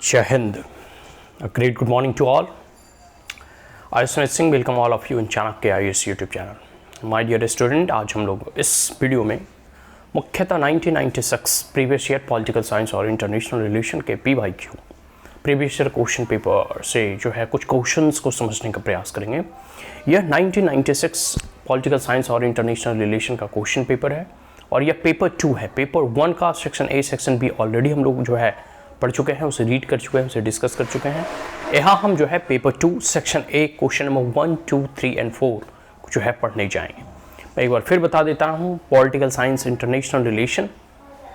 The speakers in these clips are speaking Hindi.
Jai Hind. A great good morning to all. I am Singh, welcome all of you in Chanakya IAS YouTube channel. My dear student, आज हम लोग इस वीडियो में मुख्यतः 1996 प्रीवियस ईयर पॉलिटिकल साइंस और इंटरनेशनल रिलेशन के PYQ previous year question paper से जो है कुछ क्वेश्चंस को समझने का प्रयास करेंगे। यह 1996 पॉलिटिकल साइंस और इंटरनेशनल रिलेशन का क्वेश्चन पेपर है और यह पेपर 2 है। पेपर 1 का section A section B already हम लोग जो है पढ़ चुके हैं, उसे रीड कर चुके हैं, उसे डिस्कस कर चुके हैं। यहाँ हम जो है paper 2 section A question number 1, 2, 3 and 4 जो है पढ़ने जाएंगे। मैं एक बार फिर बता देता हूँ, पॉलिटिकल साइंस इंटरनेशनल रिलेशन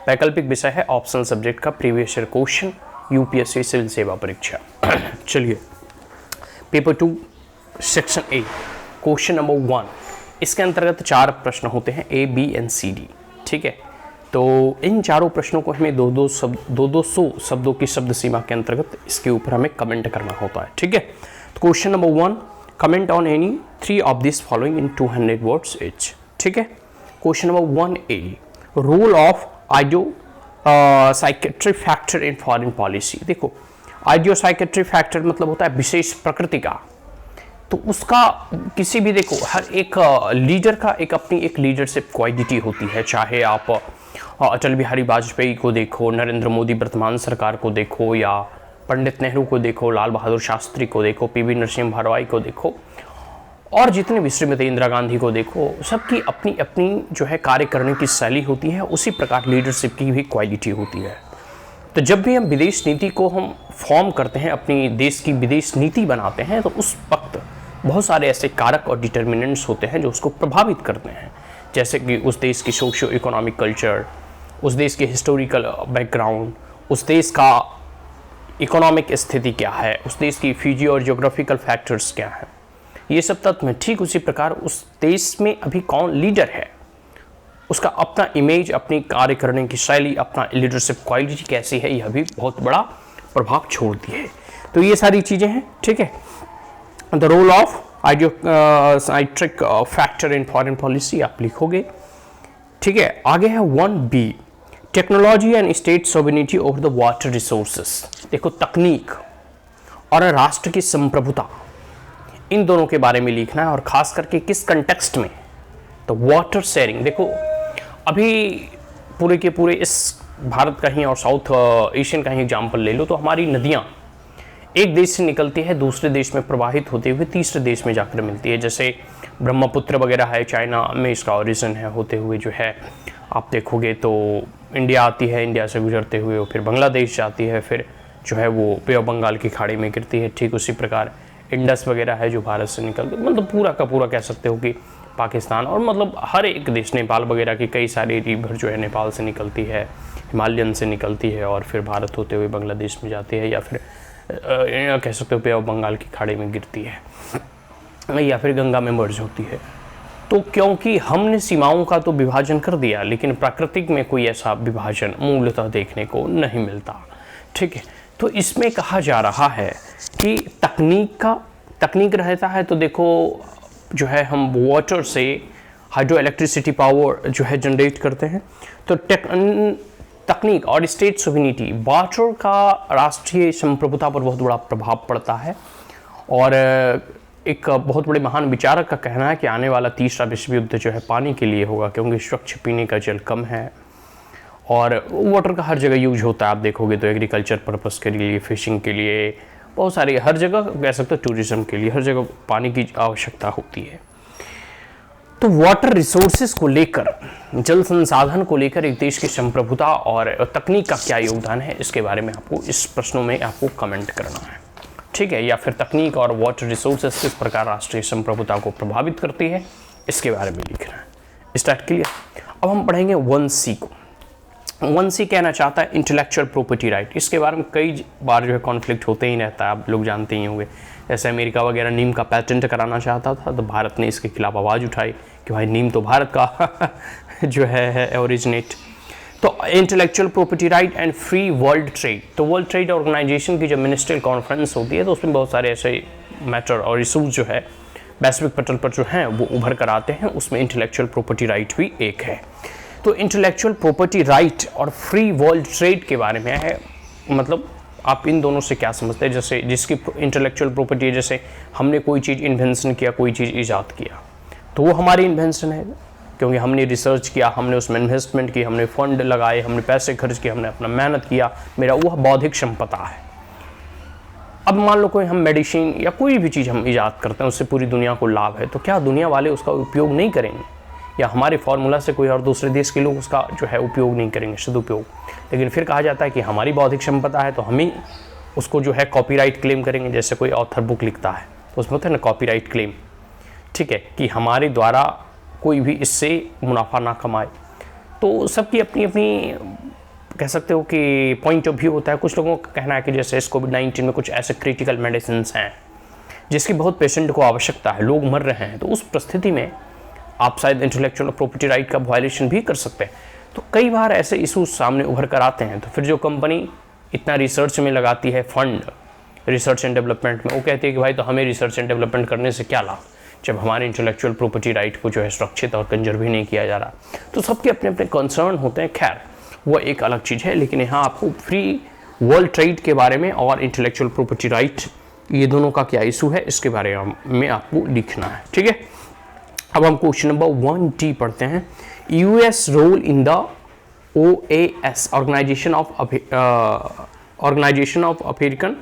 वैकल्पिक विषय है, ऑप्शनल सब्जेक्ट का previous year question UPSC civil सेवा परीक्षा। चलिए paper 2 section A question number 1, इसके अंतर्गत 4 प्रश्न होते हैं A, B and C, D। ठीक है, तो इन चारों प्रश्नों को हमें 200 शब्दों की शब्द सीमा के अंतर्गत इसके ऊपर हमें कमेंट करना होता है। ठीक है, तो question number 1, comment on any 3 of this following in 200 words each. ठीक है, question number 1A, role of idiosyncratic factor in foreign policy. देखो, आइडियो साइकेट्री फैक्टर मतलब होता है विशेष प्रकृति का, तो उसका किसी भी, देखो हर एक लीडर का एक अपनी एक लीडरशिप क्वालिटी होती है। चाहे आप अटल बिहारी वाजपेयी को देखो, नरेंद्र मोदी वर्तमान सरकार को देखो, या पंडित नेहरू को देखो, लाल बहादुर शास्त्री को देखो, PV नरसिम्हा भारवाई को देखो, और जितने भी श्रीमती इंदिरा गांधी को देखो, सबकी अपनी अपनी जो है कार्य करने की शैली होती है। उसी प्रकार लीडरशिप की भी क्वालिटी होती है। तो जब भी हम विदेश नीति को हम फॉर्म करते हैं, अपनी देश की विदेश नीति बनाते हैं, तो उस वक्त बहुत सारे ऐसे कारक और डिटर्मिनेंट्स होते हैं जो उसको प्रभावित करते हैं, जैसे कि उस देश की सोशियो इकोनॉमिक कल्चर, उस देश की हिस्टोरिकल बैकग्राउंड, उस देश का इकोनॉमिक स्थिति क्या है, उस देश की फिजियो और जियोग्राफिकल फैक्टर्स क्या हैं, ये सब तत्व में। ठीक उसी प्रकार उस देश में अभी कौन लीडर है, उसका अपना इमेज, अपनी कार्य करने की शैली, अपना लीडरशिप क्वालिटी कैसी है, यह भी बहुत बड़ा प्रभाव छोड़ती है। तो ये सारी चीज़ें हैं। ठीक है, the role of idiosyncratic factor in foreign policy आप लिखोगे। ठीक है, आगे है 1B, technology and state sovereignty over the water resources. देखो, तकनीक और राष्ट्र की संप्रभुता, इन दोनों के बारे में लिखना है, और खास करके किस कंटेक्स्ट में, तो वाटर शेयरिंग। देखो, अभी पूरे के पूरे इस भारत का ही और साउथ एशियन का ही एग्जाम्पल ले लो, तो हमारी नदियाँ एक देश से निकलती है, दूसरे देश में प्रवाहित होते हुए तीसरे देश में जाकर मिलती है। जैसे ब्रह्मपुत्र वगैरह है, चाइना में इसका ओरिजिन है, होते हुए जो है आप देखोगे तो इंडिया आती है, इंडिया से गुजरते हुए वो फिर बांग्लादेश जाती है, फिर जो है वो बे ऑफ बंगाल की खाड़ी में गिरती है। ठीक उसी प्रकार इंडस वगैरह है जो भारत से निकलती, मतलब पूरा का पूरा कह सकते हो कि पाकिस्तान, और मतलब हर एक देश, नेपाल वगैरह की कई सारी रिवर जो है नेपाल से निकलती है, हिमालयन से निकलती है, और फिर भारत होते हुए बांग्लादेश में जाती है, या फिर कह सकते हो बे ऑफ बंगाल की खाड़ी में गिरती है, या फिर गंगा में मर्ज होती है। तो क्योंकि हमने सीमाओं का तो विभाजन कर दिया, लेकिन प्राकृतिक में कोई ऐसा विभाजन मूलतः देखने को नहीं मिलता। ठीक है, तो इसमें कहा जा रहा है कि तकनीक रहता है। तो देखो, जो है हम वाटर से हाइड्रो इलेक्ट्रिसिटी पावर जो है जनरेट करते हैं, तो तकनीक और स्टेट सोवरेनिटी, वाटर का राष्ट्रीय संप्रभुता पर बहुत बड़ा प्रभाव पड़ता है। और एक बहुत बड़े महान विचारक का कहना है कि आने वाला तीसरा विश्व युद्ध जो है पानी के लिए होगा, क्योंकि स्वच्छ पीने का जल कम है, और वाटर का हर जगह यूज होता है। आप देखोगे तो एग्रीकल्चर पर्पस के लिए, फिशिंग के लिए, बहुत सारी, हर जगह कह सकते हो टूरिज्म के लिए, हर जगह पानी की आवश्यकता होती है। तो वाटर रिसोर्सेज को लेकर, जल संसाधन को लेकर एक देश की संप्रभुता और तकनीक का क्या योगदान है, इसके बारे में आपको इस प्रश्नों में आपको कमेंट करना है। ठीक है, या फिर तकनीक और वाटर रिसोर्सेज किस प्रकार राष्ट्रीय संप्रभुता को प्रभावित करती है, इसके बारे में लिखना है। Start clear. अब हम पढ़ेंगे 1C को। 1C कहना चाहता है इंटेलेक्चुअल प्रॉपर्टी राइट। इसके बारे में कई बार जो है कॉन्फ्लिक्ट होते ही रहता है, आप लोग जानते ही होंगे। जैसे अमेरिका वगैरह नीम का पेटेंट कराना चाहता था, तो भारत ने इसके खिलाफ आवाज़ उठाई कि भाई नीम तो भारत का जो है ओरिजिनेट। तो intellectual property right and free world trade, तो वर्ल्ड ट्रेड ऑर्गेनाइजेशन की जब मिनिस्ट्रियल कॉन्फ्रेंस होती है, तो उसमें बहुत सारे ऐसे मैटर और इशूज़ जो है वैश्विक पटल पर जो हैं वो उभर कर आते हैं। उसमें इंटेलेक्चुअल प्रॉपर्टी राइट भी एक है। तो इंटेलेक्चुअल प्रॉपर्टी राइट और फ्री वर्ल्ड ट्रेड के बारे में है, मतलब आप इन दोनों से क्या समझते हैं? जैसे जिसकी इंटेलेक्चुअल प्रॉपर्टी है, जैसे हमने कोई चीज़ इन्वेंशन किया, कोई चीज़ ईजाद किया, तो वो हमारी इन्वेंशन है, क्योंकि हमने रिसर्च किया, हमने उसमें इन्वेस्टमेंट की, हमने फंड लगाए, हमने पैसे खर्च किए, हमने अपना मेहनत किया, मेरा वह बौद्धिक संपदा है। अब मान लो कोई हम मेडिसिन या कोई भी चीज़ हम ईजाद करते हैं, उससे पूरी दुनिया को लाभ है, तो क्या दुनिया वाले उसका उपयोग नहीं करेंगे? या हमारे फार्मूला से कोई और दूसरे देश के लोग उसका जो है उपयोग नहीं करेंगे, सदुपयोग? लेकिन फिर कहा जाता है कि हमारी बौद्धिक संपदा है, तो हम ही उसको जो है कॉपीराइट क्लेम करेंगे। जैसे कोई ऑथर बुक लिखता है तो उसमें होता है ना कॉपीराइट क्लेम, ठीक है, कि हमारे द्वारा कोई भी इससे मुनाफा ना कमाए। तो सबकी अपनी अपनी कह सकते हो कि पॉइंट ऑफ व्यू होता है। कुछ लोगों का कहना है कि जैसे इस कोविड-19 में कुछ ऐसे क्रिटिकल मेडिसिन हैं जिसकी बहुत पेशेंट को आवश्यकता है, लोग मर रहे हैं, तो उस परिस्थिति में आप शायद इंटेलेक्चुअल प्रॉपर्टी राइट का वायलेशन भी कर सकते हैं। तो कई बार ऐसे इशूज सामने उभर कर आते हैं, तो फिर जो कंपनी इतना रिसर्च में लगाती है फंड, रिसर्च एंड डेवलपमेंट में, वो कहती है कि भाई तो हमें रिसर्च एंड डेवलपमेंट करने से क्या लाभ, जब हमारे इंटेलेक्चुअल प्रॉपर्टी राइट को जो है सुरक्षित और कंजर्व भी नहीं किया जा रहा। तो सबके अपने अपने कंसर्न होते हैं, खैर वो एक अलग चीज़ है। लेकिन यहाँ आपको फ्री वर्ल्ड ट्रेड के बारे में और इंटेलेक्चुअल प्रॉपर्टी राइट, ये दोनों का क्या इशू है, इसके बारे में आपको लिखना है, ठीक है। अब हम क्वेश्चन नंबर 1D पढ़ते हैं। US role in the OAS, organisation of African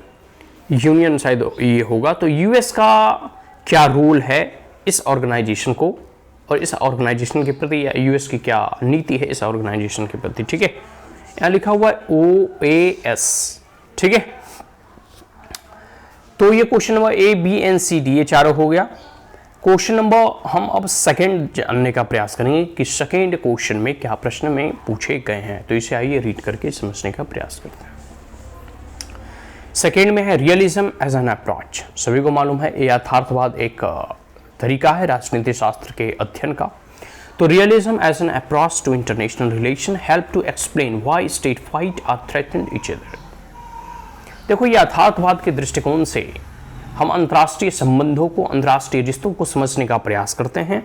Union, शायद ये होगा। तो यूएस का क्या रोल है इस ऑर्गेनाइजेशन को, और इस ऑर्गेनाइजेशन के प्रति, या यूएस की क्या नीति है इस ऑर्गेनाइजेशन के प्रति, ठीक है। यहाँ लिखा हुआ है OAS, ठीक है। तो ये question number A, B and C, D ये चारों हो गया। क्वेश्चन नंबर हम अब सेकंड जानने का प्रयास करेंगे कि सेकंड क्वेश्चन में क्या प्रश्न में पूछे गए हैं। तो इसे आइए रीड करके समझने का प्रयास करते हैं। सेकंड में है रियलिज्म एज एन अप्रोच। सभी को मालूम है यथार्थवाद एक तरीका है राजनीति शास्त्र के अध्ययन का। तो realism as an approach to international relation help to explain why state fight are threatened each other. देखो, यथार्थवाद के दृष्टिकोण से हम अंतर्राष्ट्रीय संबंधों को, अंतर्राष्ट्रीय रिश्तों को समझने का प्रयास करते हैं,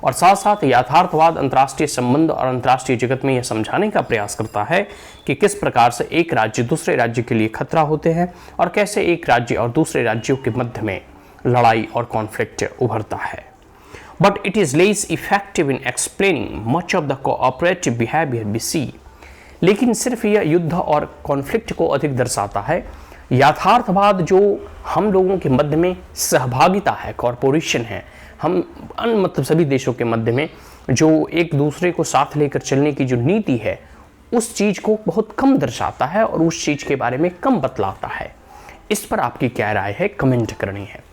और साथ साथ यथार्थवाद अंतर्राष्ट्रीय संबंध और अंतर्राष्ट्रीय जगत में यह समझाने का प्रयास करता है कि किस प्रकार से एक राज्य दूसरे राज्य के लिए खतरा होते हैं, और कैसे एक राज्य और दूसरे राज्यों के मध्य में लड़ाई और कॉन्फ्लिक्ट उभरता है। But it is less effective in explaining much of the cooperative behaviour we see. लेकिन सिर्फ यह युद्ध और कॉन्फ्लिक्ट को अधिक दर्शाता है। यथार्थवाद जो हम लोगों के मध्य में सहभागिता है, कॉरपोरेशन है, हम मतलब सभी देशों के मध्य में जो एक दूसरे को साथ लेकर चलने की जो नीति है, उस चीज़ को बहुत कम दर्शाता है और उस चीज़ के बारे में कम बतलाता है। इस पर आपकी क्या राय है, कमेंट करनी है।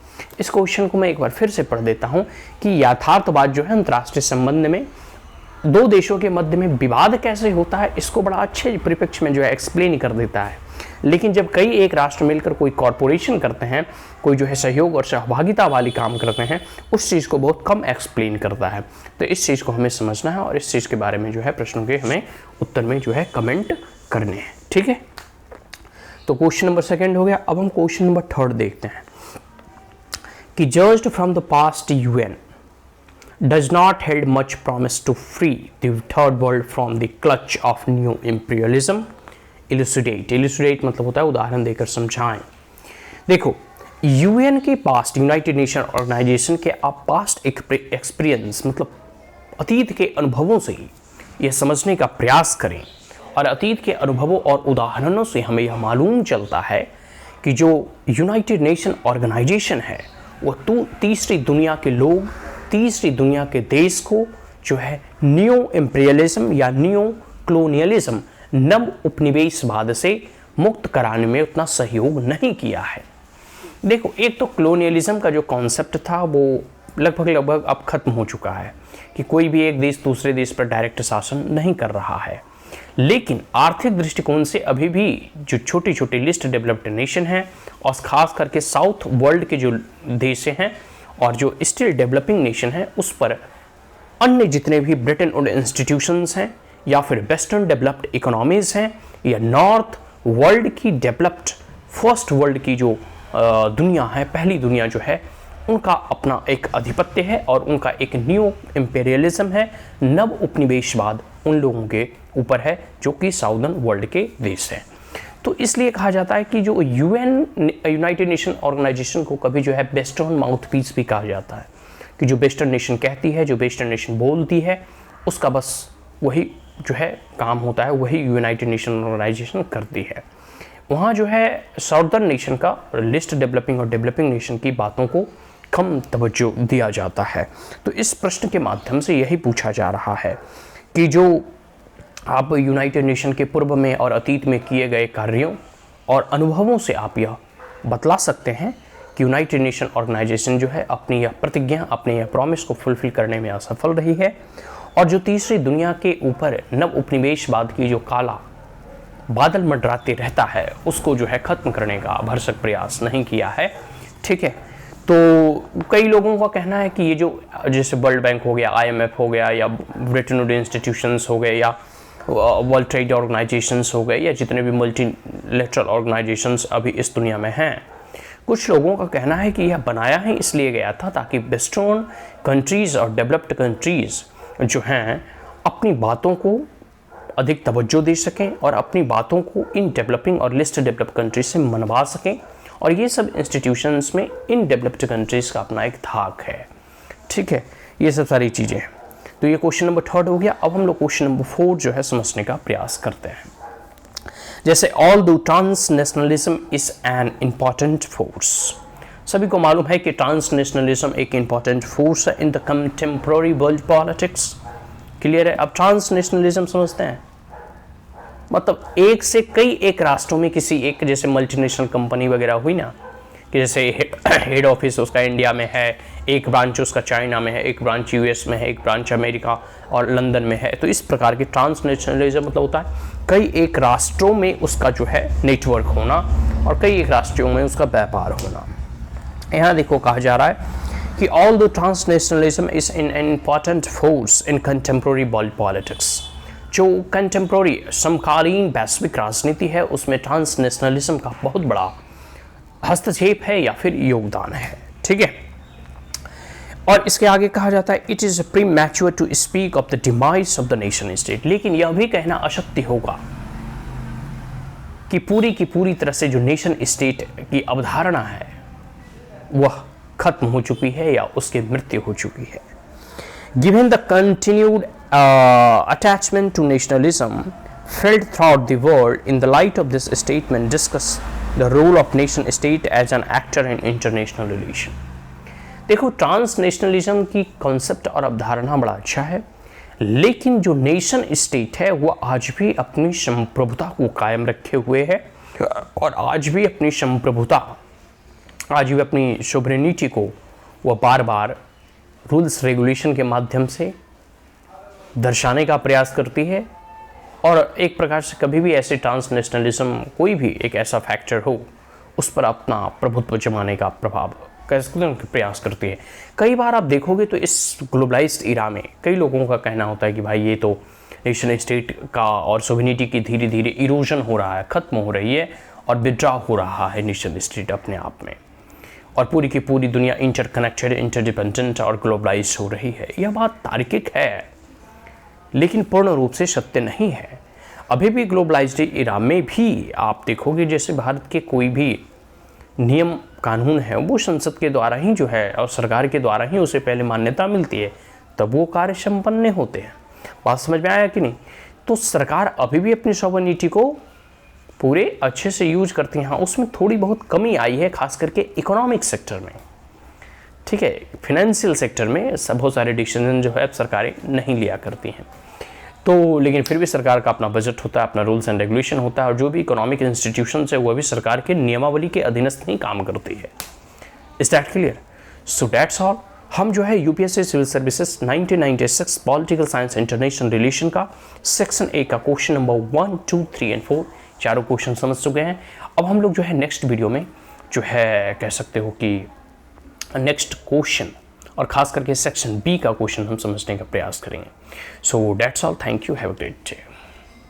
इस क्वेश्चन को मैं एक बार फिर से पढ़ देता हूँ कि यथार्थवाद जो है अंतर्राष्ट्रीय संबंध में दो देशों के मध्य में विवाद कैसे होता है, इसको बड़ा अच्छे परिप्रेक्ष्य में जो है एक्सप्लेन कर देता है। लेकिन जब कई एक राष्ट्र मिलकर कोई कॉरपोरेशन करते हैं, कोई जो है सहयोग और सहभागिता वाली काम करते हैं, उस चीज़ को बहुत कम एक्सप्लेन करता है। तो इस चीज़ को हमें समझना है और इस चीज़ के बारे में जो है प्रश्नों के हमें उत्तर में जो है कमेंट करने हैं, ठीक है। तो क्वेश्चन नंबर सेकंड हो गया। अब हम क्वेश्चन नंबर थर्ड देखते हैं कि judged from the past UN does not hold much promise to free the third world from the clutch of new imperialism. Elucidate मतलब होता है उदाहरण देकर समझाएं। देखो, यूएन के पास्ट, यूनाइटेड नेशन ऑर्गेनाइजेशन के आप पास्ट एक्सपीरियंस मतलब अतीत के अनुभवों से ही यह समझने का प्रयास करें, और अतीत के अनुभवों और उदाहरणों से हमें यह मालूम चलता है कि जो यूनाइटेड नेशन ऑर्गेनाइजेशन है वो तीसरी दुनिया के लोग, तीसरी दुनिया के देश को जो है न्यू इंपीरियलिज्म या न्यू कॉलोनियलिज्म, नव उपनिवेशवाद से मुक्त कराने में उतना सहयोग नहीं किया है। देखो, एक तो कॉलोनियलिज्म का जो कॉन्सेप्ट था वो लगभग अब खत्म हो चुका है कि कोई भी एक देश दूसरे देश पर डायरेक्ट शासन नहीं कर रहा है। लेकिन आर्थिक दृष्टिकोण से अभी भी जो छोटी छोटी लिस्ट डेवलप्ड नेशन हैं, और खास करके साउथ वर्ल्ड के जो देश हैं और जो स्टिल डेवलपिंग नेशन हैं, उस पर अन्य जितने भी ब्रिटेन वुड इंस्टीट्यूशंस हैं, या फिर वेस्टर्न डेवलप्ड इकोनॉमीज हैं, या नॉर्थ वर्ल्ड की डेवलप्ड फर्स्ट वर्ल्ड की जो दुनिया है, पहली दुनिया जो है, उनका अपना एक आधिपत्य है और उनका एक न्यू इंपीरियलिज्म है, नव उपनिवेशवाद उन लोगों के ऊपर है जो कि साउदर्न वर्ल्ड के देश हैं। तो इसलिए कहा जाता है कि जो यूएन यूनाइटेड नेशन ऑर्गेनाइजेशन को कभी जो है वेस्टर्न माउथपीस भी कहा जाता है, कि जो वेस्टर्न नेशन कहती है, जो वेस्टर्न नेशन बोलती है, उसका बस वही जो है काम होता है, वही यूनाइटेड नेशन ऑर्गेनाइजेशन करती है। वहाँ जो है साउदर्न नेशन का लिस्ट डेवलपिंग और डेवलपिंग नेशन की बातों को कम तवज्जो दिया जाता है। तो इस प्रश्न के माध्यम से यही पूछा जा रहा है कि जो आप यूनाइटेड नेशन के पूर्व में और अतीत में किए गए कार्यों और अनुभवों से आप यह बतला सकते हैं कि यूनाइटेड नेशन ऑर्गेनाइजेशन जो है अपनी यह प्रतिज्ञा, अपने यह प्रॉमिस को फुलफिल करने में असफल रही है, और जो तीसरी दुनिया के ऊपर नव उपनिवेशवाद की जो काला बादल मंडराते रहता है, उसको जो है ख़त्म करने का भरसक प्रयास नहीं किया है। ठीक है, तो कई लोगों का कहना है कि ये जो जैसे वर्ल्ड बैंक हो गया, IMF हो गया, या ब्रिटेन वुड्स इंस्टीट्यूशंस हो गए, या वर्ल्ड ट्रेड ऑर्गेनाइजेशंस हो गए, या जितने भी मल्टीलेटरल ऑर्गेनाइजेशंस अभी इस दुनिया में हैं, कुछ लोगों का कहना है कि यह बनाया ही इसलिए गया था ताकि वेस्टर्न कंट्रीज़ और डेवलप्ड कंट्रीज़ जो हैं अपनी बातों को अधिक तवज्जो दे सकें और अपनी बातों को इन डेवलपिंग और लिस्ट डेवलप्ड कंट्रीज से मनवा सकें, और ये सब इंस्टीट्यूशंस में इन डेवलप्ड कंट्रीज़ का अपना एक धाक है। ठीक है, ये सब सारी चीज़ें हैं। तो ये क्वेश्चन नंबर 3 हो गया। अब हम लोग क्वेश्चन नंबर 4 जो है समझने का प्रयास करते हैं। जैसे although transnationalism is an important force, सभी को मालूम है कि ट्रांसनेशनलिज्म एक इम्पॉर्टेंट फोर्स है in the contemporary world politics. Clear है? अब ट्रांसनेशनलिज्म समझते हैं, मतलब एक से कई एक राष्ट्रों में किसी एक, जैसे मल्टीनेशनल कंपनी वगैरह हुई ना, कि जैसे हेड ऑफिस उसका इंडिया में है, एक ब्रांच उसका चाइना में है, एक ब्रांच US में है, एक ब्रांच अमेरिका और लंदन में है। तो इस प्रकार की ट्रांसनेशनलिज्म मतलब होता है कई एक राष्ट्रों में उसका जो है नेटवर्क होना और कई एक राष्ट्रों में उसका व्यापार होना। यहाँ देखो कहा जा रहा है कि although transnationalism is an important force in contemporary world politics, जो कंटेम्प्रोरी समकालीन वैश्विक राजनीति है उसमें ट्रांसनेशनलिज्म का बहुत बड़ा हस्तक्षेप है या फिर योगदान है। ठीक है, और इसके आगे कहा जाता है it is premature to speak of the demise of the nation state, लेकिन यह भी कहना अशक्ति होगा कि पूरी तरह से जो नेशन स्टेट की अवधारणा है वह खत्म हो चुकी है या उसकी मृत्यु हो चुकी है। Given the continued attachment to nationalism felt throughout the world, in the light of this statement discuss the role of nation state as an actor in international relation। देखो, ट्रांसनेशनलिज्म की कॉन्सेप्ट और अवधारणा बड़ा अच्छा है, लेकिन जो नेशन स्टेट है वह आज भी अपनी संप्रभुता को कायम रखे हुए है और आज भी अपनी संप्रभुता, आज भी अपनी सोवरेनिटी को वह बार बार रूल्स रेगुलेशन के माध्यम से दर्शाने का प्रयास करती है। और एक प्रकार से कभी भी ऐसे ट्रांसनेशनलिज्म कोई भी एक ऐसा फैक्टर हो उस पर अपना प्रभुत्व जमाने का प्रयास करती है। कई बार आप देखोगे तो इस ग्लोबलाइज्ड इरा में कई लोगों का कहना होता है कि भाई ये तो नेशन स्टेट का और सोवरेनिटी की धीरे धीरे इरोजन हो रहा है, ख़त्म हो रही है और विड्रॉ हो रहा है नेशन स्टेट अपने आप में, और पूरी की पूरी दुनिया इंटरकनेक्टेड, इंटरडिपेंडेंट और ग्लोबलाइज हो रही है। यह बात तार्किक है लेकिन पूर्ण रूप से सत्य नहीं है। अभी भी ग्लोबलाइज्ड इरा में भी आप देखोगे जैसे भारत के कोई भी नियम कानून है वो संसद के द्वारा ही जो है और सरकार के द्वारा ही उसे पहले मान्यता मिलती है, तब वो कार्य संपन्न होते हैं। बात समझ में आया कि नहीं? तो सरकार अभी भी अपनी सॉवरेनिटी को पूरे अच्छे से यूज करती हैं। हाँ, उसमें थोड़ी बहुत कमी आई है खास करके इकोनॉमिक सेक्टर में। ठीक है, फिनेंशियल सेक्टर में बहुत सारे डिसीजन जो है सरकारें नहीं लिया करती हैं, तो लेकिन फिर भी सरकार का अपना बजट होता है, अपना रूल्स एंड रेगुलेशन होता है, और जो भी इकोनॉमिक इंस्टीट्यूशन है वह भी सरकार के नियमावली के अधीनस्थ ही काम करती है। Is that clear? So that's all. हम जो है UPSC civil services 1996 political science international relation का सेक्शन ए का क्वेश्चन नंबर 1, 2, 3 एंड 4 चारों क्वेश्चन समझ चुके हैं। अब हम लोग जो है नेक्स्ट वीडियो में जो है कह सकते हो कि नेक्स्ट क्वेश्चन और खास करके सेक्शन बी का क्वेश्चन हम समझने का प्रयास करेंगे। सो that's all, thank you, have a great day.